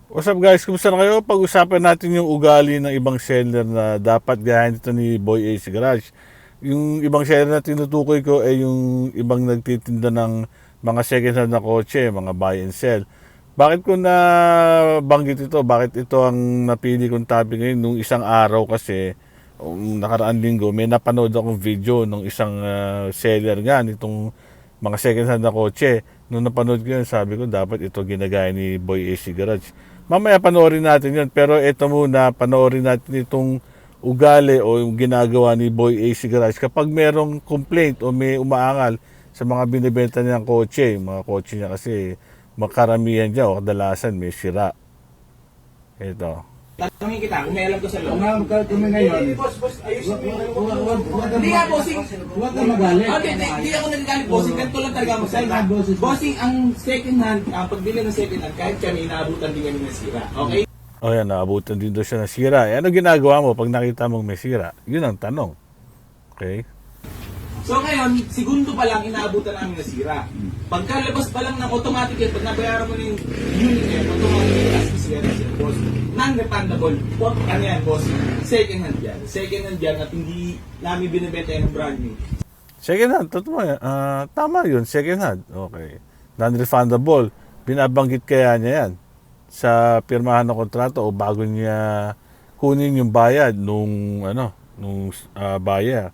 What's up guys? Kumusta na kayo? Pag-usapan natin yung ugali ng ibang seller na dapat gayahin ito ni Boy Ace Garage. Yung ibang seller na tinutukoy ko ay yung ibang nagtitinda ng mga second hand na kotse, mga buy and sell. Bakit ko na banggit ito? Bakit ito ang napili kong topic ngayon? Nung isang araw kasi, nakaraan linggo, may napanood akong video ng isang seller nga nitong mga second hand na kotse. Nung napanood ko yun, sabi ko dapat ito ginagaya ni Boy AC Garage. Mamaya panoorin natin yun, pero ito muna, panoorin natin itong ugali o yung ginagawa ni Boy AC Garage kapag merong complaint o may umaangal sa mga binibenta niyang kotse. Yung mga kotse niya kasi makaramihan niya o kadalasan may sira. Ito. Tanungin kita, kung may alam ko sa loob. Kami ngayon, Boss, ayusin mo yung hindi nga, bossing. Huwag ka magalit. Okay, hindi ako nagagalit, bossing. Ganito lang talaga magsalita. Bossing, ang second hand, ang pagbili ng second hand, kahit kami, inaabutan din kami ng sira. Okay? O yan, naabutan din doon siya ng sira. Eh, ano ginagawa mo pag nakita mong may sira? Yun ang tanong. Okay? So ngayon, segundo pa lang, inaabutan namin ng sira. Pagkalabas pa lang ng automatic yan, pag nabayaran mo na yung unit yan, automatic as is yan, boss. Non-refundable. Ano yan, boss? Second hand yan. Second hand yan at hindi namin binibenta yan ng brand new. Second hand, totoo yan. Tama yun, second hand. Okay. Non-refundable. Binabanggit kaya niya yan sa pirmahan ng kontrato o bago niya kunin yung bayad nung buyer.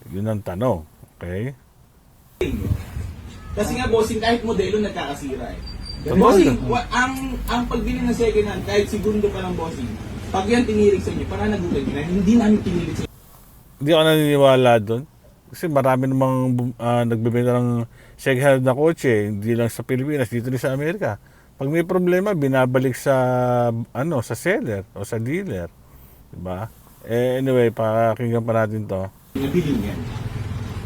Yun ang tanong. Okay? Kasi nga, bossing, kahit modelo nagkakasira eh. Totoo Bossing, yun. ang pagbili ng second hand, kahit segundo pa lang, bossing, pag yan tinirig sa inyo, pananagutan nyo na, hindi namin tinirig sa inyo. Hindi ako naniniwala doon. Kasi marami namang nagbebenta ng second hand na kotse, hindi lang sa Pilipinas, dito rin sa Amerika. Pag may problema, binabalik sa sa seller o sa dealer. Diba? Anyway, pakinggan pa natin to. Nabili niya.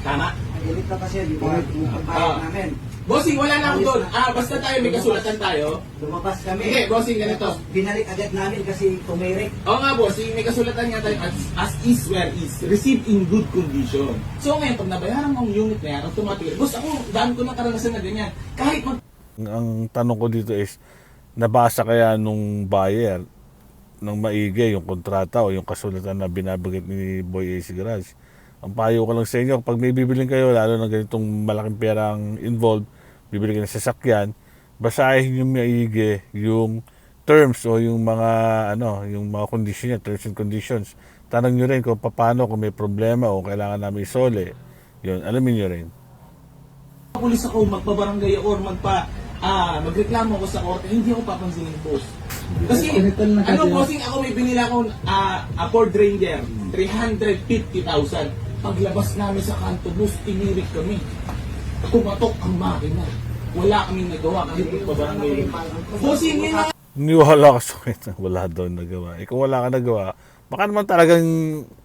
Tama? Galit na kasi, di ba? Yung pagbayad namin. Bossing, wala na ako doon. Basta tayo, may kasulatan tayo. Lumabas kami. Hindi, bossing, ganito. Binalik agad namin kasi tumirik. Oo nga, bossing, may kasulatan nga tayo as is where is. Received in good condition. So ngayon, pag nabayaran mo ang unit na yan, automatic. Boss, ako, daan ko ng karanasan na ganyan. Kahit Ang tanong ko dito is, nabasa kaya nung buyer ng maigi yung kontrata o yung kasulatan na binabanggit ni Boy AC Garage? Ang payo ko lang sa inyo, pag may bibiling kayo, lalo na ganitong malaking perang involved, bibili kayo ng sasakyan, basahin yung maigi yung terms o yung mga yung mga condition niya, terms and conditions. Tanong nyo rin kung paano, kung may problema o kailangan namin isole. Yun, alamin nyo rin. pulis ako, magpabarangay or magreklamo ako sa korte, hindi ako papansinin, boss. Kasi, bossing, ako may binila akong Ford Ranger, 350,000. Paglabas namin sa kanto, boss, tinirik kami. Kumatok ang makina. Wala kaming nagawa kahit magpabarangay. Bossing, yun lang. Niwala ka sa akin, wala daw nagawa. Kung wala ka nagawa, baka naman talagang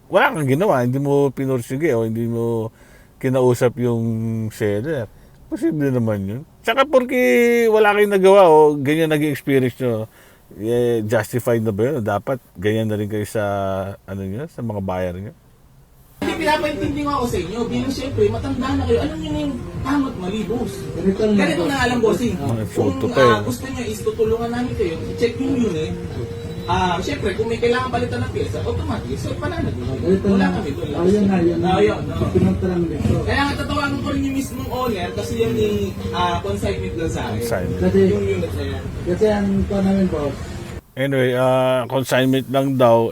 wala kang ginawa, hindi mo pinursige o hindi mo kinausap yung seller. Posible naman yun. Tsaka porque wala kayong nagawa o ganyan naging experience nyo, justified na ba yun? Dapat ganyan na rin kayo sa, sa mga buyer nyo. Hindi pinapaintindi nga ako sa inyo. Bilang siyempre, matanda na kayo. Alam niyo na yung tama't mali, boss. Ganito na alam, bossing. Kung gusto niyo is tutulungan namin kayo, check yung unit. Siyempre, kung may kailangan palitan ng pyesa, automatic. So, pananag. Wala kami doon. Ayun na, yun. Ayun. Pinunta lang dito. Kaya nga tatawagan ko rin yung mismong owner kasi yan yung consignment lang sa akin. Consignment. Kasi, Yung unit na yan. kasi ang ito namin, boss, Anyway, consignment lang daw,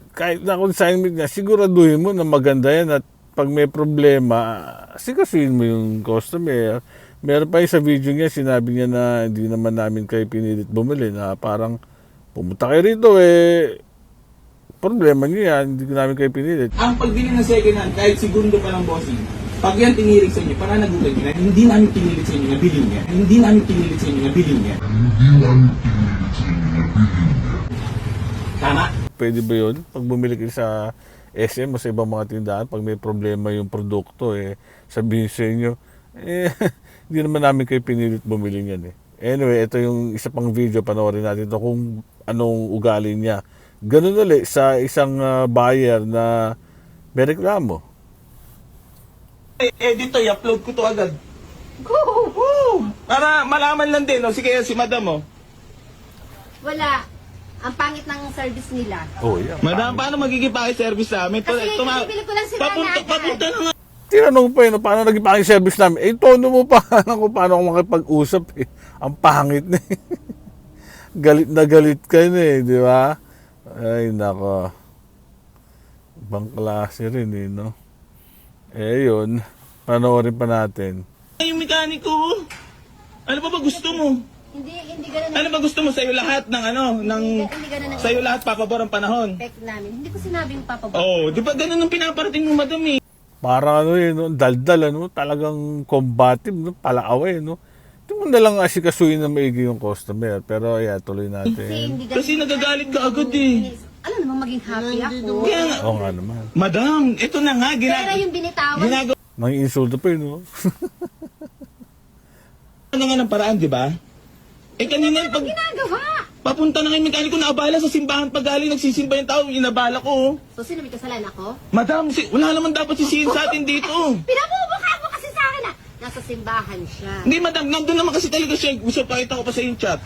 kahit na consignment na, siguraduhin mo na maganda yan at pag may problema, sigasuin mo yung customer. Meron pa yung sa video niya, sinabi niya na hindi naman namin kayo pinilit bumili, na parang pumunta kayo rito, problema niyo yan, hindi namin kayo pinilit. Ang pagbili ng second hand, kahit segundo pa lang, bossing, pag yan tinirig sa inyo, pananagutan nyo na, hindi namin pinilit sa inyo na bilhin niya. Hindi namin pinilit sa inyo na bilhin niya. Tama? Pwede ba yun? Pag bumili kayo sa SM o sa ibang mga tindahan, pag may problema yung produkto, sabihin sa inyo, hindi naman namin kayo pinilit bumili niyan. Anyway, ito yung isa pang video, panoorin natin ito kung anong ugali niya. Ganun ulit sa isang buyer na may reklamo. Dito, i-upload ko to agad. Go! Para malaman lang din, si madam, Wala. Ang pangit ng service nila. Oh, yeah. Madam, paano magiging service sa amin? Kasi bibili ko lang sila na agad. Papunta na nga. Tinanong pa yun, paano naging pangit service namin? Eh, tono mo pa, alam ko paano ako makipag-usap eh. Ang pangit na eh. Galit na galit ka na eh, di ba? Ay, nako. Ibang klase rin eh, no? Eh, yun. Panoorin pa natin. Yung mekaniko. Ano pa ba gusto mo? Hindi ganun Ano ba gusto mo sa'yo lahat ng Hindi ganun ang sa'yo lahat papabor ang panahon? expect namin. Hindi ko sinabing papabot. Oh, di ba ganun ang pinaparating mo, madam eh? Parang ano yun, no? Daldal, ano? Talagang combative, no? Palaaway, no? Hindi mo na lang asikasuhin na maigi yung customer. Pero, yeah, tuloy Kasi natin. hindi ganun. Kasi nagagalit ka agad eh. Ano naman maging happy ako. Kaya nga, Oo nga naman. madam, ito na nga, Pera yung binitawan. ginagawa Nang insulto pa yun, no? na nga ng paraan, di ba? Eh kanina, pag Ginagawa. papunta na nga yung mekaniko na abala sa simbahan pag galing nagsisimba yung tao, inabala ko. oh. So, sino may kasalanan ako? Madam, wala naman dapat sisihin sa atin dito. Pinabubukha mo kasi sa akin na. Nasa simbahan siya. Hindi, madam, nandun naman kasi talaga siya. Gusto pakita ko pa sa yung chat.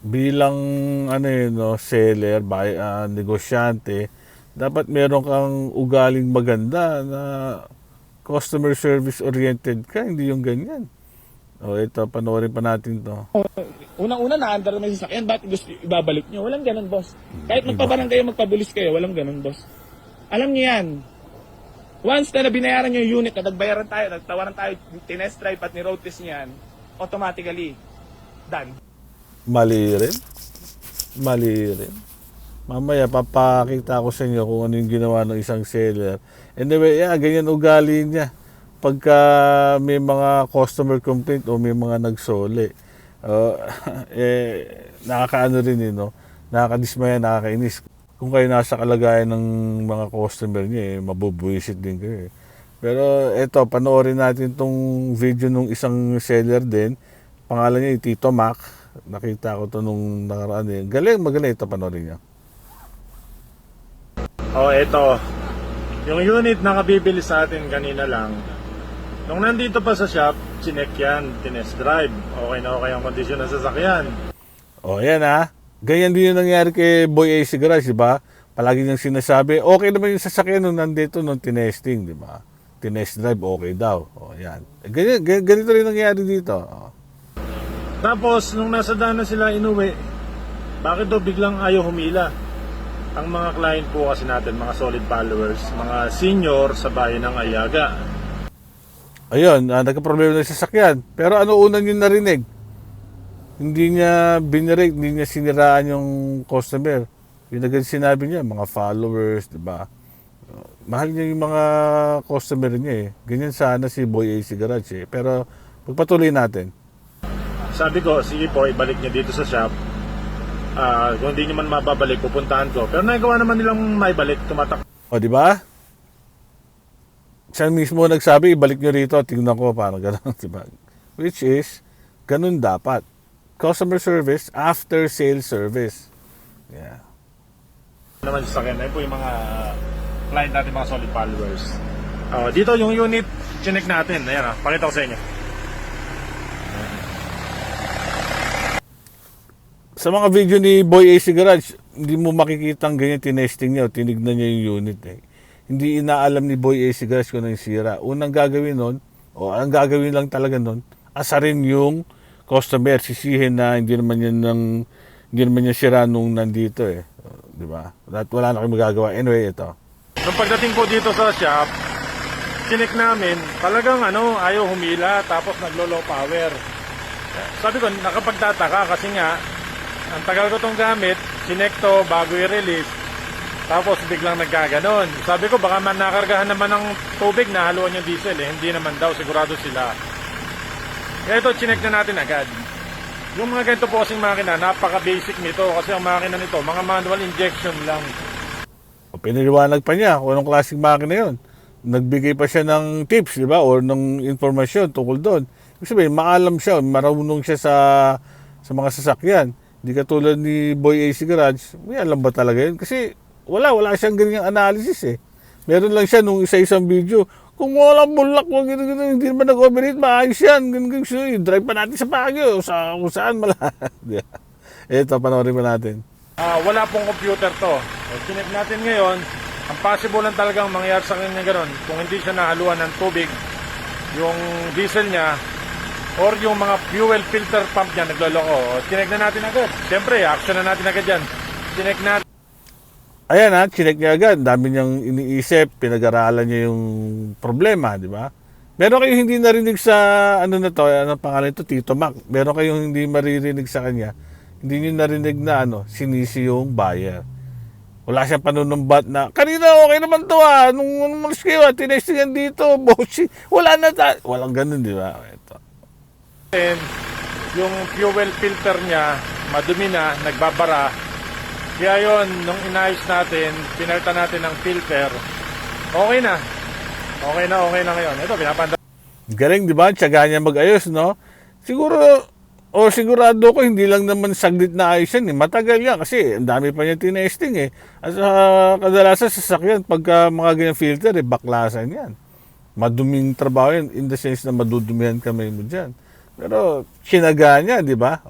Bilang ano yun, no, seller, negosyante, dapat meron kang ugaling maganda na customer service oriented ka, hindi yung ganyan. O ito, panoorin pa natin to. Unang-una, na-under naman yung sasakyan. Bakit gusto ibabalik nyo? Walang ganun, boss. Kahit magpabarang kayo, magpabulis kayo, walang ganun, boss. Alam nyo yan. Once na binayaran nyo yung unit, na nagbayaran tayo, nagtawaran tayo, tinest drive at ni-road test nyo yan, automatically, done. Mali rin. Mali rin. Mamaya, papakita ko sa inyo kung ano yung ginawa ng isang seller. Anyway, yeah, ganyan ugali niya. Pagka may mga customer complaint o may mga nagsoli, nakakaano rin no? Nakakadismaya, nakakainis. Kung kayo nasa kalagayan ng mga customer niya, mabubuisit din kayo. Pero eto, panoorin natin tong video nung isang seller din. Pangalan niya yung Tito Mac. Nakita ko to nung nakaraan eh. Magaling ito, panoorin niya. Oh, ito. Yung unit na kabibili sa atin kanina lang. Nung nandito pa sa shop, chinek yan, tinest drive. Okay na okay ang kondisyon ng sasakyan. O, yan ha. Ganyan din yung nangyari kay Boy AC Garage, di ba? Palagi niyang sinasabi, okay naman yung sasakyan nung nandito nung tinesting, di ba? Tinest drive, okay daw. O, yan. Ganito rin nangyari dito. O. Tapos, nung nasa daan na sila inuwi, bakit daw biglang ayaw humila? Ang mga client po kasi natin, mga solid followers, mga senior sa bayan ng Ayaga. Ayun, nagka-problema na yung sasakyan. Pero ano unang yung narinig? Hindi niya binirate, hindi niya siniraan yung customer. Yung agad sinabi niya, mga followers, di ba? Mahal niya yung mga customer niya eh. Ganyan sana si Boy AC Garage eh. Pero pagpatuloy natin. Sabi ko, sige po, ibalik niya dito sa shop. Kung hindi niyo man mababalik, pupuntahan ko. Pero nagawa naman nilang maibalik, tumatak. O, di ba? Siya mismo nagsabi, ibalik nyo rito, tingnan ko, parang gano'n, di ba? Which is, ganun dapat. Customer service after sales service. Yeah. Naman sa akin, ayun po yung mga client natin, mga solid followers. Dito yung unit, chinek natin. Ayan, pakita ko sa inyo. Sa mga video ni Boy AC Garage, hindi mo makikita ang ganyan tinesting niya o tinignan niya yung unit eh. Hindi inaalam ni Boy AC Garage kung ano yung sira. Unang gagawin nun, o ang gagawin lang talaga nun, asarin yung customer, sisihin na hindi naman yan sira nung nandito eh. Di ba? At wala na kayong magagawa. Anyway, ito. Nung pagdating po dito sa shop, chinek namin, talagang ayaw humila, tapos naglo-low power. Sabi ko, nakapagtataka kasi nga, ang tagal ko tong gamit, chinek to bago i-release, tapos biglang nagkaganon. Sabi ko, baka man nakargahan naman ng tubig na haluan yung diesel eh. Hindi naman daw, sigurado sila. Kaya ito, chinek na natin agad. Yung mga ganito po kasing makina, napaka-basic nito kasi ang makina nito, mga manual injection lang. Piniliwanag pa niya kung anong klaseng makina yun. Nagbigay pa siya ng tips, di ba? Or ng informasyon tungkol doon. Ibig sabihin, maalam siya, marunong siya sa mga sasakyan. Hindi katulad ni Boy AC Garage, may alam ba talaga yun? Kasi wala siyang ganyang analysis eh. Meron lang siya nung isa-isang video. Kung walang bulak, hindi naman nag-overheat, maayos yan. Drive pa natin sa Baguio, kung saan malahat. Ito, panoorin mo natin. Wala pong computer to. Chinek natin ngayon, ang possible lang talagang mangyari sa kanya gano'n, kung hindi siya nahaluan ng tubig, yung diesel niya, or yung mga fuel filter pump niya nagloloko. Chinek na natin agad. Siyempre, action na natin agad yan. Chinek natin. Ayan chinek niya agad. Dami niyang iniisip, pinag-aralan niya yung problema, di ba? Meron kayong hindi narinig sa, ano na to, ano pangalan ito, Tito Mac. Meron kayong hindi maririnig sa kanya. Hindi niyo narinig na, sinisi yung buyer. Wala siyang panunumbat na, kanina okay naman to nung malis kayo, tinestingan dito, bossy. Wala na walang ganun, di ba? Ito. Yung fuel filter niya, madumi na, nagbabara. Kaya yun, nung inayos natin, pinalta natin ng filter, okay na. Okay na ngayon. Ito, pinapanda. Galing, di ba? Tiyaga niya mag-ayos, no? Sigurado ko, hindi lang naman saglit na ayos yan. Matagal yan kasi ang dami pa niya tinesting eh. At kadalasan sa sasakyan, pagka mga ganyan filter, baklasan yan. Maduming trabaho yan, in the sense na madudumihan kamay mo dyan. Pero, sinaga niya, di ba?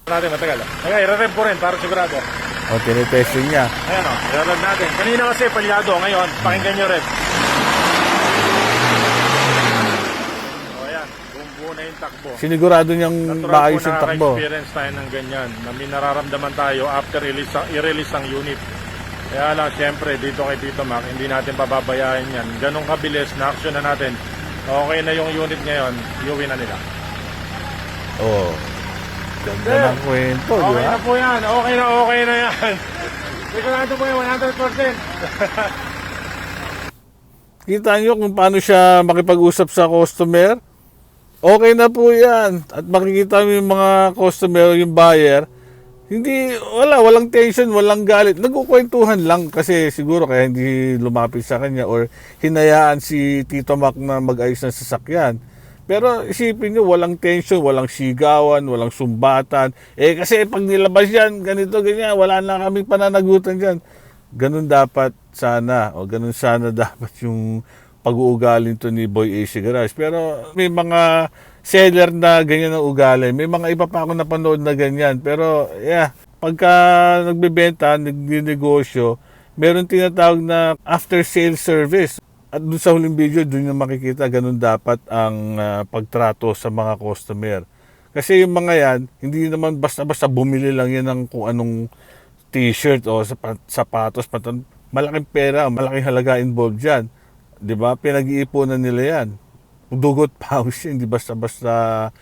Natin matagal. Okay, i-rev ko rin para sigurado. Tinetesting niya. Ayan i-rev natin. Kanina kasi palyado, ngayon, pakinggan nyo rev. Ayan, bumbu na yung takbo. Sinigurado niyang maayos yung takbo. Experience tayo ng ganyan na may nararamdaman tayo after i-release ang unit. Kaya lang, siyempre, dito kay Tito Mac, hindi natin pababayaan yan. Ganong kabilis, na-action na natin. Okay na yung unit ngayon, iuwi na nila. Ganda ng kwento, di Okay ba? na po yan. Okay na yan. Sigurado po yan, 100%. Kita nyo kung paano siya makipag-usap sa customer. Okay na po yan. At makikita mo yung mga customer, yung buyer, walang tension, walang galit. Nagkukwentuhan lang kasi siguro kaya hindi lumapit sa kanya or hinayaan si Tito Mac na mag-ayos ng sasakyan. Pero isipin nyo, walang tension, walang sigawan, walang sumbatan. Kasi pag nilabas yan, ganito, ganyan, wala na kaming pananagutan dyan. Ganun dapat sana, ganun sana dapat yung pag-uugalin to ni Boy AC Garage. Pero may mga seller na ganyan ang ugali. May mga iba pa ako napanood na ganyan. Pero pagka nagbebenta, nagninegosyo, meron tinatawag na after-sale service. At doon sa huling video, doon yung makikita, ganun dapat ang pagtrato sa mga customer. Kasi yung mga yan, hindi naman basta-basta bumili lang yan ng kung anong t-shirt o sapatos. Malaking pera, malaking halaga involved dyan. Diba? Pinag-iipunan nila yan. Dugot pawis yan, hindi basta-basta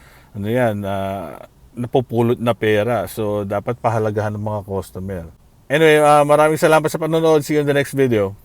napupulot na pera. So, dapat pahalagahan ng mga customer. Anyway, maraming salamat sa panonood. See you in the next video.